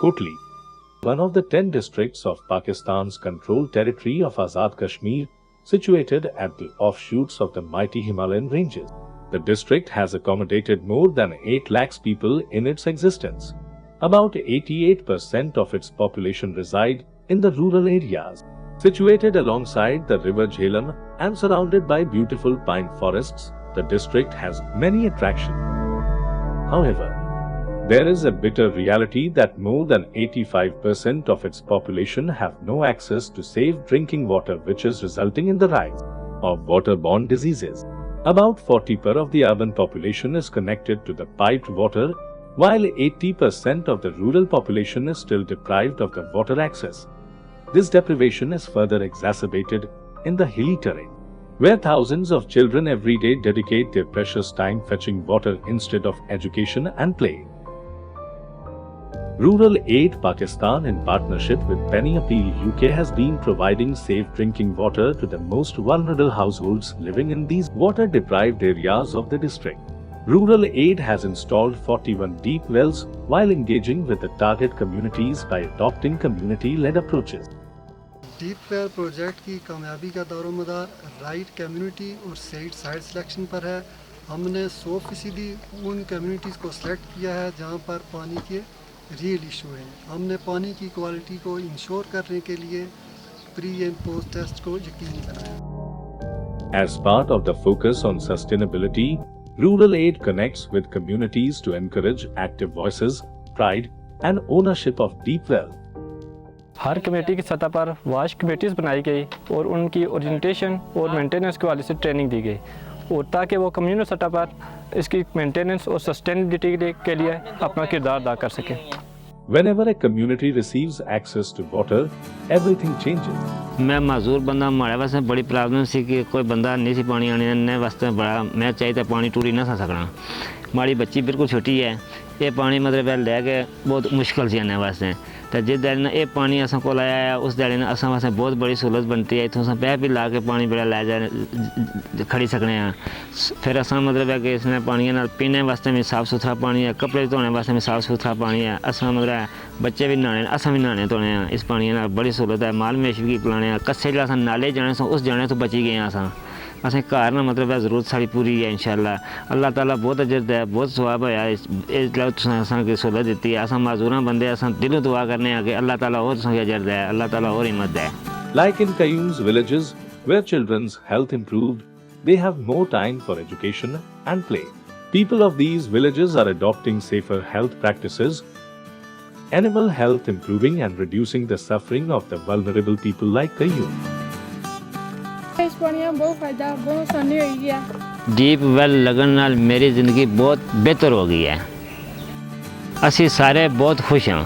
Kotli, one of the 10 districts of Pakistan's controlled territory of Azad Kashmir, situated at the offshoots of the mighty Himalayan ranges. The district has accommodated more than 8 lakhs people in its existence. About 88% of its population reside in the rural areas. Situated alongside the river Jhelum and surrounded by beautiful pine forests, the district has many attractions. However, there is a bitter reality that more than 85% of its population have no access to safe drinking water, which is resulting in the rise of waterborne diseases. About 40% of the urban population is connected to the piped water, while 80% of the rural population is still deprived of the water access. This deprivation is further exacerbated in the hilly terrain, where thousands of children every day dedicate their precious time fetching water instead of education and play. Rural Aid Pakistan, in partnership with Penny Appeal UK, has been providing safe drinking water to the most vulnerable households living in these water-deprived areas of the district. Rural Aid has installed 41 deep wells while engaging with the target communities by adopting community-led approaches. Deep well project की कामयाबी का दारोमदार right community और site selection पर है। हमने 100% उन communities को select किया है जहां पर पानी के रियल इशू हैं। हमने पानी की क्वालिटी को इंश्योर करने के लिए प्री एंड पोस्ट टेस्ट को यकीनी बनाया। As part of the focus on sustainability, Rural Aid connects with communities to encourage active voices, pride, and ownership of deep well. Her committee की सतह पर वाश कमेटीज़ बनाई गई और उनकी ओरिएंटेशन और मेंटेनेंस के वाले से ट्रेनिंग दी गई, और ताकि वो कम्युनल सतह पर इसकी मेंटेनेंस और सस्टेनेबिलिटी के लिए अपना किरदार अदा कर सकें। Whenever a community receives access to water, everything changes. मैं माजूर बंदा, हमारे वास्ते बड़ी प्रॉब्लम सी कि कोई बंदा नहीं सी पानी आने वास्ते बड़ा मैं चाहिए पानी टूरी ना सा सकना। हमारी बच्ची बिल्कुल छोटी है, ये पानी मतलब लैके बहुत मुश्किल से आने वास्ते। तो जिस दिन ना ये पानी अस को आया उस दिन ना अस वास्ते बहुत बड़ी सहूलत बनती है। इतों अस पैप भी ला के पानी बड़ा लै जा खड़ी सकने हैं। फिर अस मतलब है कि इसमें पानी पीने वास्ते भी साफ़ सुथरा पानी है, कपड़े धोने वास्ते भी साफ़ सुथरा पानी है। अस मतलब बच्चे भी नहाने अस भी नहाने धोने हैं इस पानी बड़ी सहूलत है। माल मवेशी भी पिलाने कस्से जो अस नाले जाने उस जाने तो बची गए अस असें घर ना मतलब है ज़रूरत साड़ी पूरी है इंशाअल्लाह। अल्लाह ताला बहुत अजर है, बहुत सवाब होया इस की सहूलत दी है। अस माजूर बंदे अस दिलों दुआ करने कि अल्लाह ताला और अजर दे, अल्लाह ताला और हिम्मत दे। Like in Kayum's villages, where children's health improved, they have more time for education and play. People of these villages are adopting safer health practices, animal health improving and reducing the suffering of the vulnerable people like Kayum. इस पानी में बहुत फ़ायदा बहुत आसानी हो गई है। डीप वेल लगन नाल मेरी ज़िंदगी बहुत बेहतर हो गई है। असी सारे बहुत खुश हैं।